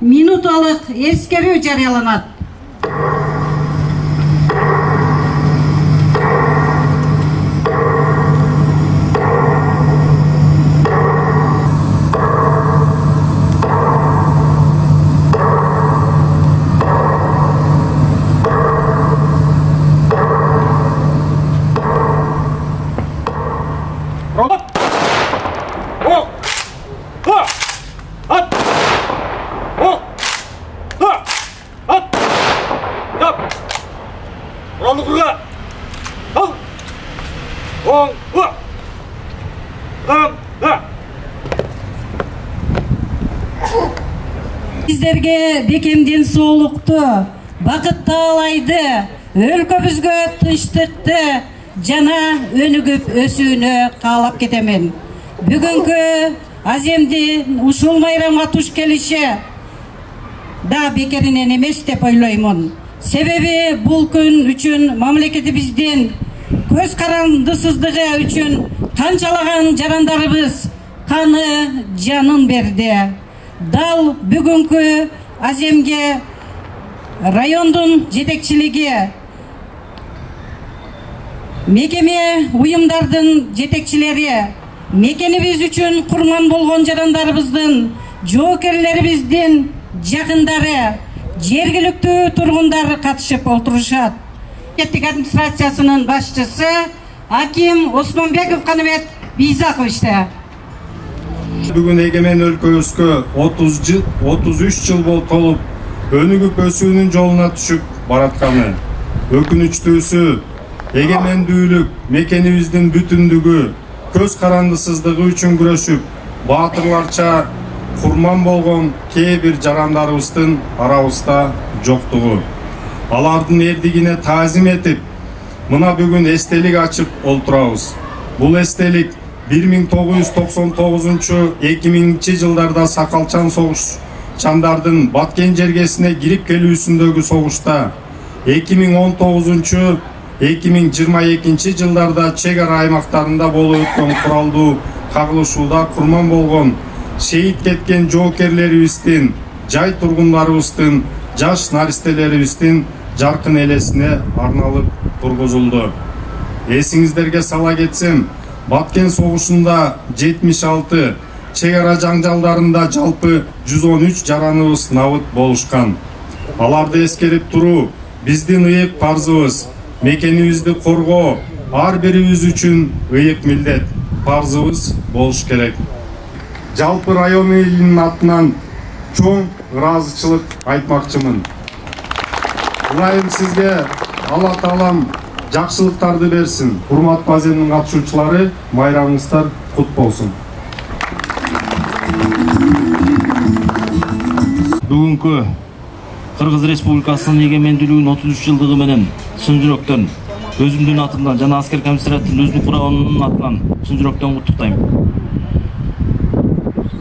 Minutalık eskeriyor jarıyalanat. Bizlerge bekемден соолукту, бакыт таалайды, өлкөбүзгө тынчтыкты жана өнүгүп өсүүнү каалап кетемин. Бүгүнкү аземдин ушул майрамга туш келиши да бекеринен эмес деп ойлоймун. Себеби бул күн үчүн мамлекетибиздин көз карандысыздыгы үчүн канчалаган жарандарыбыз каны жанын берди. Дал бүгүнкү аземге райондун жетекчилиги, мекеме уюмдардын жетекчилери, мекенибиз үчүн курман болгон жарандарыбыздын, жоокерлерибиздин жакындары, жергиликтүү тургундар катышып отурушат. Мемлекеттик администрациясынын башчысы Аким Осмонбеков Каныбек Бийзаковичти. Бүгүн эгемен өлкөбүзгө 33 жыл толуп, өнүгүп өсүүнүн жолуна түшүп баратканы. Өкүнүчтүүсү, эгемендүүлүк, мекенибиздин бүтүндүгү, көз карандысыздыгы үчүн күрөшүп, баатырларча курман болгон кээ бир жарандарыбыздын арабызда жоктугу. Алардын эрдигине таазим этип, мына бүгүн эстелик ачып олтурабыз. Бул эстелик 1999-2000 жылдарда Сакалчан согушчандардын Баткен жергесине кирип келүүсүндөгү согушта, 2019-2022 жылдарда чек ара аймактарында болуп өткөн куралдуу кагылышууда курман болгон, шейит кеткен жоокерлерибиздин, жай тургундарыбыздын, жаш наристелерибиздин жаркын элесине арналып тургузулду. Эсиңиздерге сала кетсем, Баткен согушунда 76, чек ара жаңжалдарында жалпы 113 жараныбыз набыт болушкан. Аларды эскерип туруу биздин ыйык парзыбыз, мекенибизди коргоо ар бирибиз үчүн ыйык милдет, парзыбыз болуш керек. Жалпы район элинин атынан чоң ыраазычылык айтмакчымын. Ылайым сизге Алла Таалам жакшылыктарды берсин. Урматтуу аземдин катышуучулары, майрамыңыздар кут болсун. Бүгүнкү Кыргыз Республикасынын эгемендүүлүгүнүн 33 жылдыгы менен чын жүрөктөн өзүмдүн атымдан жана аскер комиссариаттын өзүнүн курамынын атынан чын жүрөктөн куттуктайм.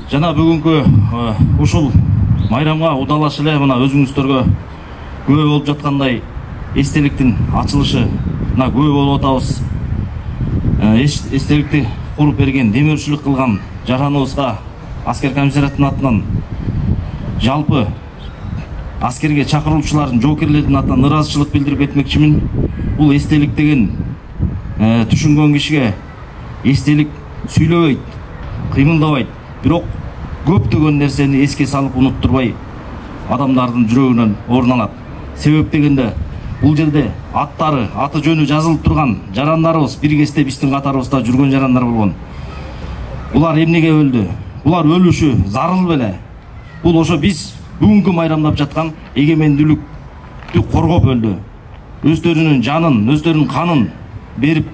Жана бүгүнкү ушул майрамга удалаш эле мына өзүңүздөргө күбө болуп жаткандай эстеликтин ачылышына күбө болуп атабыз. Эстеликти куруп берген, демөөрчүлүк кылган жараныбызга аскер комиссариаттын атынан жалпы аскерге чакырылуучулардын жоокерлердин атынан ыраазычылык билдирип этмекчимин. Бул эстелик деген түшүнгөн кишиге эстелик сүйлөбөйт, кыймылдабайт, бирок көптөгөн нерсени эске салып унуттурбай адамдардын жүрөгүнөн орун алат. Себеп дегенде бул жерде аттары, аты жөнү жазылып турган жарандарыбыз бир кезде биздин катарыбызда жүргөн жарандар болгон. Булар эмнеге өлдү? Булар өлүшү зарыл беле. Бул ошо биз бүгүнкү майрамдап жаткан эгемендүүлүктү коргоп өлдү. Өздөрүнүн жанын, өздөрүнүн канын берип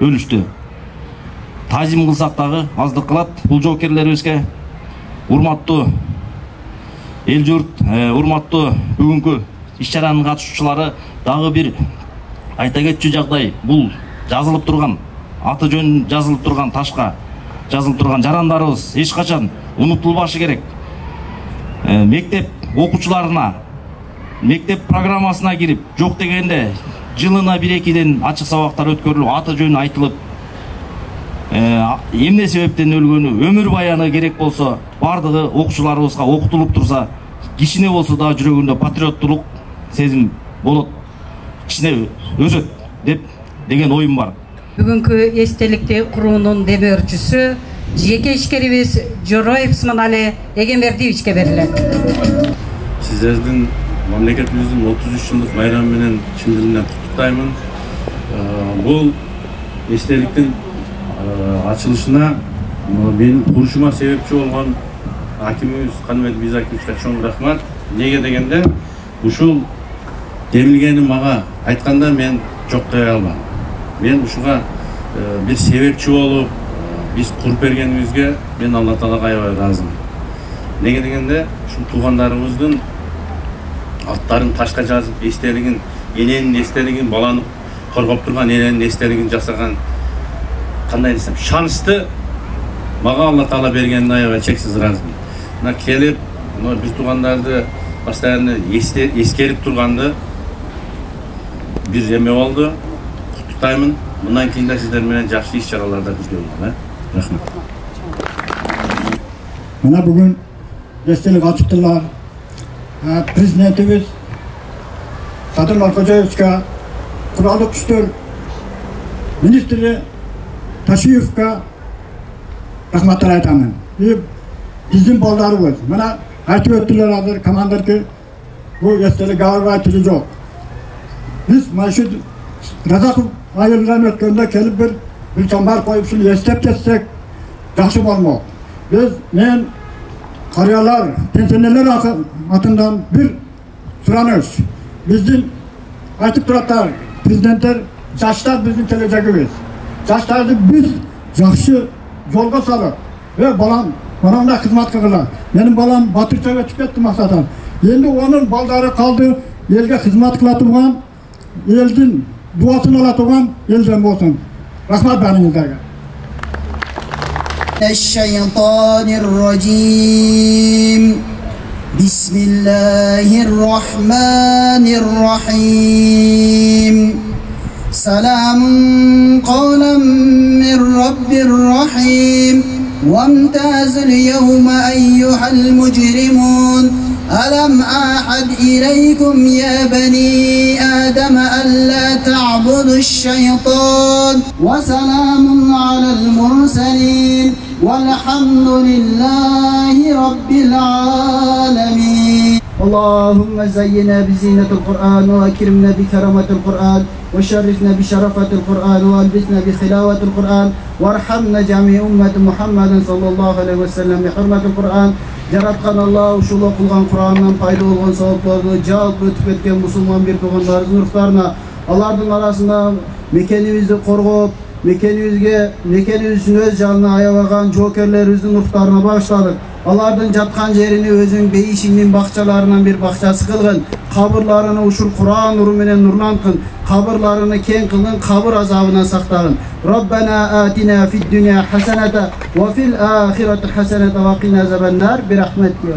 өлүштү. Тазим кылсак дагы аздык кылат. Бул жоокерлерибизге урматтуу эл журт, урматтуу бүгүнкү иш-чаранын катышуучулары дагы бир айта кетчү жагдай. Бул жазылып турган, аты жөн жазылып турган ташка жазылып турган жарандарыбыз эч качан унутулбашы керек. Мектеп окуучуларына, мектеп программасына кирип, жок дегенде жылына 1-2ден ачык сабактар өткөрүлүп, аты жөнү айтылып, эмне себептен өлгөнү, өмүр баяны керек болсо, бардыгы окуучуларыбызга окутулуп турса, кичине болсо да жүрөгүндө патриоттулук сезим болот, кичине өсөт деген оюм бар. Бүгүнкү эстеликти куруунун демөөрчүсү жеке ишкерибиз Жороев Сманали Эгембердиевичке берилет. Сиздердин мамлекетибиздин 33 жылдык майрамы менен чын дилимден куттуктаймын. Бул эстеликтин ачылышына менин курушума себепчи болгон акимибиз Каныбек Бизакиевичке чоң рахмат. Неге дегенде, ушул демилгени мага айтканда мен жоктой албам. Мен ушуга бир себепчи болуп, биз куруп бергенибизге мен Алла Таалага аябай ыраазымын. Неге дегенде, ушул туугандарыбыздын аттарын ташка жазып, эстелигин, эненин эстелигин, баланы коргоп турган эненин эстелигин жасаган кандай десем, шансты мага Алла Таала бергенине аябай чексиз ыраазымын. Мына келип, биз туугандарды постоянно эскерип турганды бир эме болду. Куттуктаймын. Мындан кийин да сиздер менен жакшы иш-чараларда бизге болот. Рахмат. Мына бүгүн эстелик ачыптылар. Президентибиз Садыр Маркожоевичке, Куралдык күчтөр министри Ташиевке рахматтар айтамын. Биздин балдарыбыз мына айтып өттүлөр азыр командирки бул эстелик аарбай тили жок. Биз машы Разаков айылдан өткөндө келип бир чамбар коюп ушуну эстеп кетсек жакшы болмок. Мен карыялар, пенсионерлер атынан бир сураныш. Биздин айтып тураттар, президенттер, жаштар биздин келечегибиз. Жаштарды биз жакшы жолго салып, баламда кызмат кылгыла. Менин балам Батырчага өтүп кетти максатан. Энди онун балдары калды, элге кызмат кыла турган, элдин дуасын ала турган элден болсун. Рахмат барыңыздарга. الشيطان الرجيم بسم الله الرحمن الرحيم سلام قولا من رب رحيم وامتاز اليوم أيها المجرمون ألم أعهد إليكم يا بني آدم ألا تعبدوا الشيطان وسلام على المرسلين والحمد لله رب العالمين. اللهم زينا بزينة القرآن وأكرمنا بكرامة القرآن وشرفنا بشرفة القرآن والبسنا بخلاوة القرآن وارحمنا جميع أمة محمد صلى الله عليه وسلم بحرمة القرآن. Жараткан Алла ушул окулган Курандан пайда болгон сабаптарды жалпы өтүп кеткен мусулман бир туугандарыбыздын руктарына, алардын арасында мекенибизди коргоп, мекенибиз үчүн өз жанына аябаган жоокерлерибиздин руктарына багыштадык. Алардын жаткан жерини өзүң бейишиңдин бакчаларынан бир бакчасы кылгын. Кабырларыны ушул Куран нуру менен нурланткын. Кабырларыны кең кылгын, кабыр азабынан сактагын. Rabbana atina fid dunya hasanatan wa fil akhirati hasanatan wa qina azaban nar bi rahmatika.